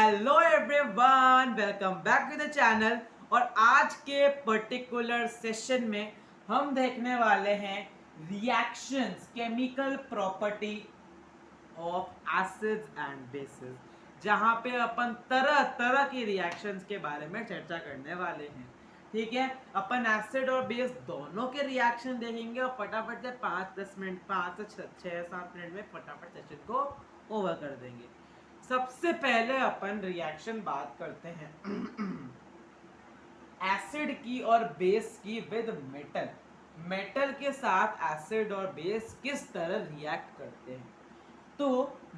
Hello everyone, welcome back to the channel. और आज के पर्टिकुलर सेशन में हम देखने वाले हैं reactions, chemical property of acids and bases, जहां पे अपन तरह तरह की रिएक्शंस के बारे में चर्चा करने वाले हैं। ठीक है, अपन एसिड और बेस दोनों के रिएक्शन देखेंगे और फटाफट से 5-10 मिनट 5 से 6-7 मिनट में फटाफट सेशन को ओवर कर देंगे। सबसे पहले अपन रिएक्शन बात करते हैं एसिड की और बेस की विद मेटल। मेटल के साथ एसिड और बेस किस तरह रिएक्ट करते हैं। तो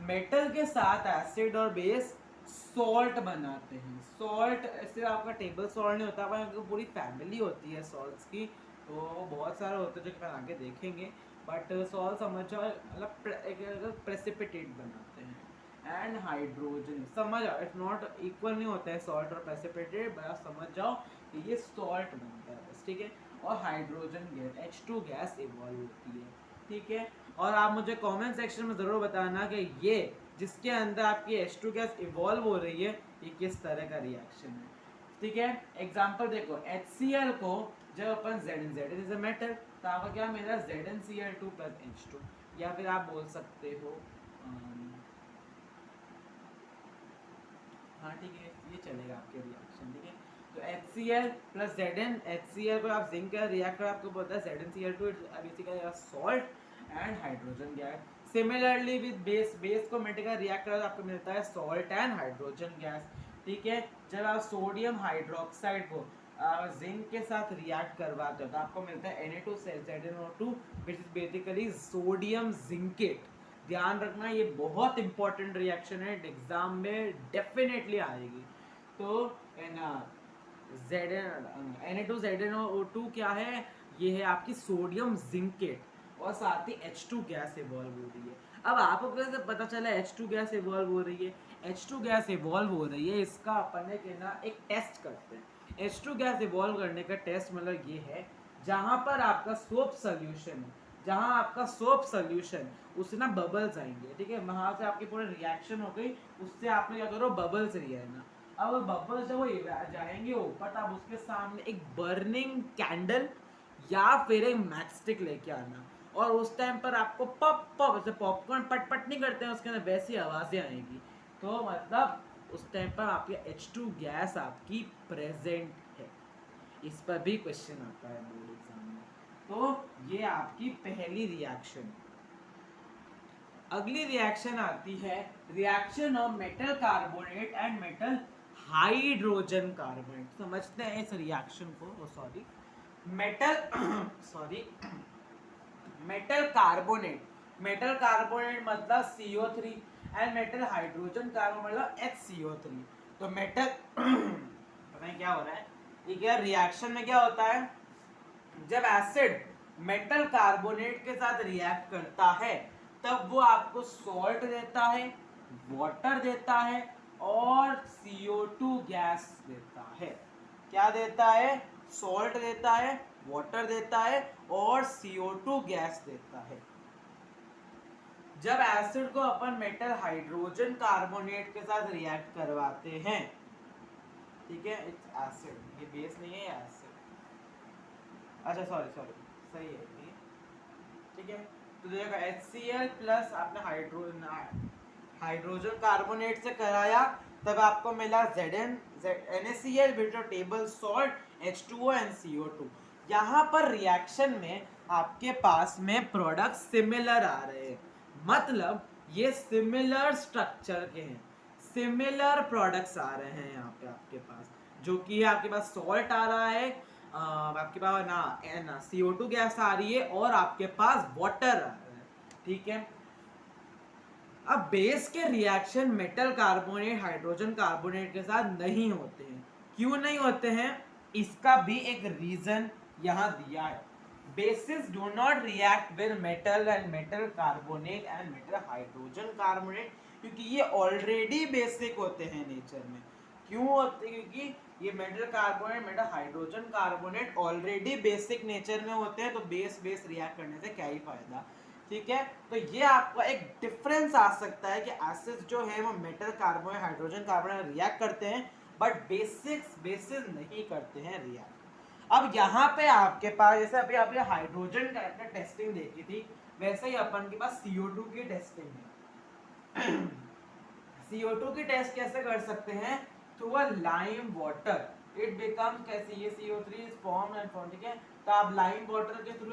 मेटल के साथ एसिड और बेस सॉल्ट बनाते हैं। सॉल्ट सिर्फ आपका टेबल सॉल्ट नहीं होता, पर पूरी फैमिली होती है सॉल्ट्स की, तो बहुत सारे होते हैं जो कि आगे देखेंगे। बट सॉल्ट समझ जाओ, मतलब प्रेसिपिटेट बनाते हैं। एंड हाइड्रोजन समझ जाओ, इट्स नॉट इक्वल नहीं होता है सॉल्ट और प्रेसिपिटेट, बस समझ जाओ कि ये सॉल्ट बनता है बस। ठीक है, और hydrogen gas H2 gas evolve होती है। ठीक है, और आप मुझे कमेंट सेक्शन में ज़रूर बताना कि ये जिसके अंदर आपकी H2 गैस इवॉल्व हो रही है ये किस तरह का रिएक्शन है। ठीक है, एग्जांपल देखो, HCl को जब अपन Zn इज अ मेटल, तो आपका क्या मिला ZnCl2 + H2, या फिर आप बोल सकते हो हाँ ठीक है, ये चलेगा आपके रिएक्शन। ठीक है, तो HCl + Zn, HCl को आप जिंक का रिएक्टर आपको बोलता है ZnCl2, basically salt and hydrogen gas. Similarly with base, base को मेटल का रिएक्टर आपको मिलता है सॉल्ट एंड हाइड्रोजन गैस। ठीक है, जब आप सोडियम हाइड्रोक्साइड को जिंक के साथ रिएक्ट करवाते हो तो आपको मिलता है Na2ZnO2, which is basically sodium zincate. ध्यान रखना, ये बहुत इंपॉर्टेंट रिएक्शन है, एग्जाम में डेफिनेटली आएगी। तो Na2ZnO2 क्या है, ये है आपकी सोडियम जिंकेट और साथ ही H2 गैस इवॉल्व हो रही है। अब आपको कैसे पता चला H2 गैस इवॉल्व हो रही है? H2 गैस इवॉल्व हो रही है, इसका अपन एक टेस्ट करते हैं। H2 गैस इवॉल्व करने का टेस्ट मतलब ये है, जहां पर आपका सोप सोल्यूशन है, जहां आपका सोप सोल्यूशन उससे ना बबल्स आएंगे। ठीक है, वहां से आपकी पूरी रिएक्शन हो गई, उससे आपने क्या करो, बबल्स लिया है ना। अब बबल्स जब वो जाएंगे ऊपर, तब उसके सामने एक बर्निंग कैंडल या फिर एक मैचस्टिक लेके आना, और उस टाइम पर आपको पप पप, जैसे पॉपकॉर्न पट पट नहीं करते हैं उसके अंदर, वैसी आवाजें आएंगी। तो मतलब उस टाइम पर आपकी H2 गैस आपकी प्रेजेंट है। इस पर भी क्वेश्चन आता है बोर्ड एग्जाम में। तो ये आपकी पहली रिएक्शन। अगली रिएक्शन आती है reaction of metal carbonate and metal hydrogen carbonate. समझते हैं इस रिएक्शन को। Sorry, metal sorry metal carbonate, metal carbonate मतलब CO3 and metal hydrogen carbonate मतलब HCO3। तो मेटल पता नहीं क्या हो रहा है, ठीक है। रिएक्शन में क्या होता है, जब एसिड मेटल कार्बोनेट के साथ रिएक्ट करता है तब वो आपको सॉल्ट देता है, वाटर देता है और CO2 गैस देता है। क्या देता है? सॉल्ट देता है, वाटर देता है और CO2 गैस देता है। जब एसिड को अपन मेटल हाइड्रोजन कार्बोनेट के साथ रिएक्ट करवाते हैं, ठीक है, इट्स एसिड, ये बेस नहीं है, एसिड। अच्छा सॉरी सही है ये। ठीक है, तो देखो HCl प्लस आपने हाइड्रोजन कार्बोनेट से कराया, तब आपको मिला NaCl with table salt H2O and CO2। यहाँ पर रिएक्शन में आपके पास में प्रोडक्ट सिमिलर आ रहे हैं, मतलब ये सिमिलर स्ट्रक्चर के हैं, सिमिलर प्रोडक्ट्स आ रहे हैं यहाँ पे आपके पास, जो कि आपके पास सॉल्ट आ रहा है, आपके पास ना CO2 गैस आ रही है और आपके पास वाटर आ रहा है। ठीक है, अब बेस के reaction metal carbonate hydrogen carbonate के साथ नहीं होते हैं। क्यों नहीं होते हैं, इसका भी एक रीजन यहाँ दिया है। Basis do not react with metal and metal carbonate and metal hydrogen carbonate, क्योंकि ये ऑलरेडी बेसिक होते हैं नेचर में। क्यों होते हैं? क्योंकि ये metal carbonate metal hydrogen carbonate already basic nature में होते हैं, तो बेस बेस रिएक्ट करने से क्या ही फायदा। ठीक है, तो ये आपका एक डिफरेंस आ सकता है कि एसिड्स जो है वो metal carbon hydrogen carbon react करते हैं बट बेसिस नहीं करते हैं रिएक्ट। अब यहाँ पे आपके पास जैसे अभी आपने हाइड्रोजन का टेस्टिंग देखी थी, वैसे ही अपन के पास CO2 की टेस्टिंग है। CO2 की टेस्ट कैसे कर सकते हैं? Through a lime water it become कैसे ये CO3 is form and form, ठीक है, तो आप लाइम वाटर के थ्रू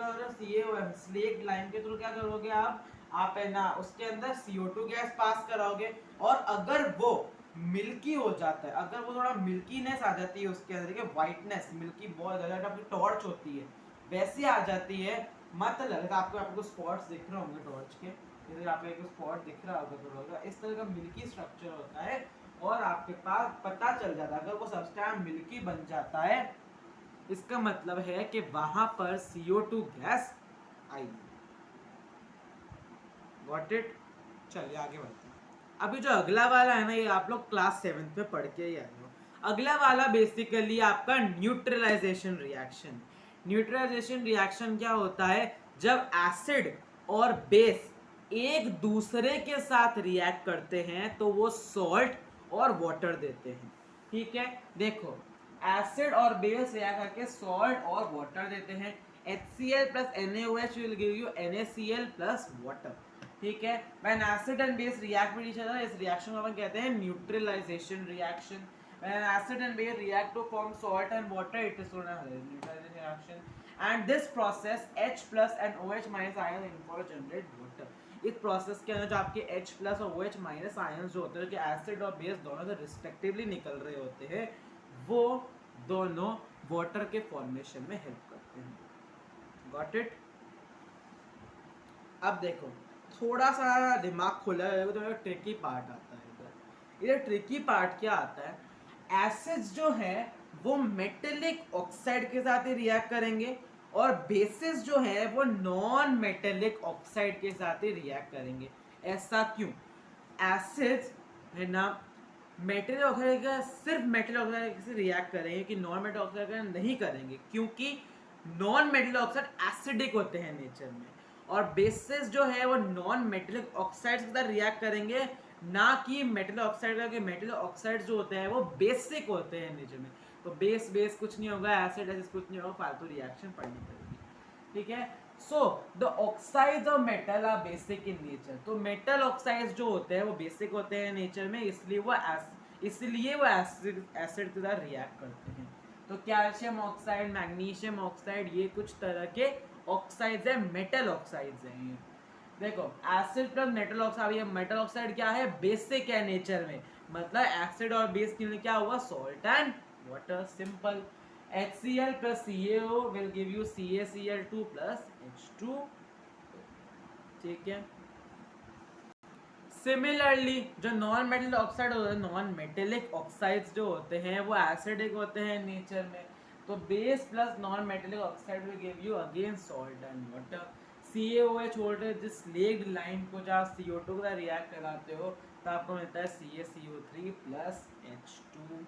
और स्लेक्ट लाइम के थ्रू क्या करोगे आप है ना उसके अंदर CO2 गैस पास कराओगे, और अगर वो मिल्की हो जाता है, अगर वो थोड़ा मिल्कीनेस आ जाती है उसके अंदर, देखिए व्हाइटनेस मिल्की बहुत ज्यादा आपकी टॉर्च होती है वैसी आ जाती है, मतलब आपको स्पॉट्स दिख रहे होंगे टॉर्च के, इधर आपको एक स्पॉट दिख रहा होगा थोड़ा, इस तरह का मिल्की स्ट्रक्चर होता है और आपके पास पता चल जाता है अगर वो सब्सटेंस मिल्की बन जाता है, इसका मतलब है कि वहां पर CO2 gas I. Got it? चलिए आगे बढ़ते हैं। अभी जो अगला वाला है ना, ये आप लोग क्लास 7th में पढ़ के ही आए हो। अगला वाला बेसिकली आपका न्यूट्रलाइजेशन रिएक्शन। न्यूट्रलाइजेशन रिएक्शन क्या होता है? जब एसिड और बेस एक दूसरे के साथ रिएक्ट करते हैं तो वो सॉल्ट और वाटर देते हैं, ठीक है। देखो, एसिड और बेस रिएक्ट करके सॉल्ट और वाटर देते हैं। HCl plus NaOH will give you NaCl plus water, ठीक है। When acid and base react with each other, इस रिएक्शन को अपन कहते हैं neutralisation reaction. When acid and base react to form salt and water, it is called neutralisation reaction. And this process H plus and OH minus ion in for generate water. इस process के अंदर जो आपके H plus और OH minus ions जो होते हैं, जो एसिड और बेस दोनों से रिस्पेक्टिवली निकल रहे होते हैं, वो दोनों वाटर के फॉर्मेशन में हेल्प करते हैं। Got it? अब देखो, थोड़ा सा दिमाग खुला है तो ट्रिकी पार्ट आता है इधर। इधर ट्रिकी पार्ट क्या आता है? एसिड्स जो है वो मेटेलिक ऑक्साइड के साथ ही रिएक्ट करेंगे और बेसिस जो है वो नॉन मेटेलिक ऑक्साइड के साथ ही रिएक्ट करेंगे। ऐसा क्यों? एसिड्स है ना मेटल ऑक्साइड का सिर्फ मेटल ऑक्साइड से रिएक्ट करेंगे कि नॉन मेटल ऑक्साइड का नहीं करेंगे, क्योंकि नॉन मेटल ऑक्साइड एसिडिक होते हैं नेचर में, और बेसिस जो है वो नॉन मेटलिक ऑक्साइड्स के साथ रिएक्ट करेंगे, ना कि मेटल ऑक्साइड का। कि मेटल ऑक्साइड जो होते हैं वो बेसिक होते हैं नेचर में, तो बेस बेस कुछ नहीं होगा, एसिड एसिड कुछ नहीं होगा, फालतू रिएक्शन पढ़नी पड़ेगी, ठीक है। So the oxides of metal are basic in nature. तो मेटल ऑक्साइड्स जो होते हैं वो बेसिक होते हैं नेचर में, इसलिए वो एसिड के साथ रिएक्ट करते हैं। तो कैल्शियम ऑक्साइड, मैग्नीशियम ऑक्साइड, ये कुछ तरह के ऑक्साइड्स है, मेटल ऑक्साइड्स हैं ये। देखो, एसिड प्लस मेटल ऑक्साइड, ये मेटल ऑक्साइड क्या है? बेसिक है नेचर में, मतलब एसिड और बेस के लिए क्या हुआ? Salt and water, simple. HCl plus CaO will give you CaCl2 plus H2, ठीक है। सिमिलरली जो नॉन मेटल ऑक्साइड होते हैं, नॉन मेटेलिक ऑक्साइड्स जो होते हैं वो एसिडिक होते हैं नेचर में, तो base plus non metallic oxide will give you again salt and water. CaOH voltage जिस स्लेक्ड लाइन को जब आप CO2 का रिएक्ट कराते हो तो आपको मिलता है CaCO3 plus H2।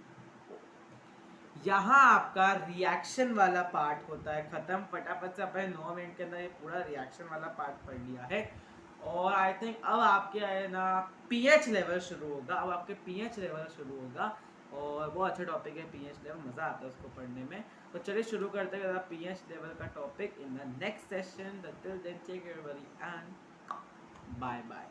यहाँ आपका रिएक्शन वाला पार्ट होता है खत्म। फटाफट से अपने 9 मिनट के अंदर ये पूरा रिएक्शन वाला पार्ट पढ़ लिया है, और आई थिंक अब आपके है ना पीएच लेवल शुरू होगा। अब आपके पीएच लेवल शुरू होगा और बहुत अच्छा टॉपिक है पीएच लेवल, मज़ा आता है उसको पढ़ने में। तो चलिए शुरू करते हैं पीएच लेवल का topic in the next session. Till then take care everybody and bye bye.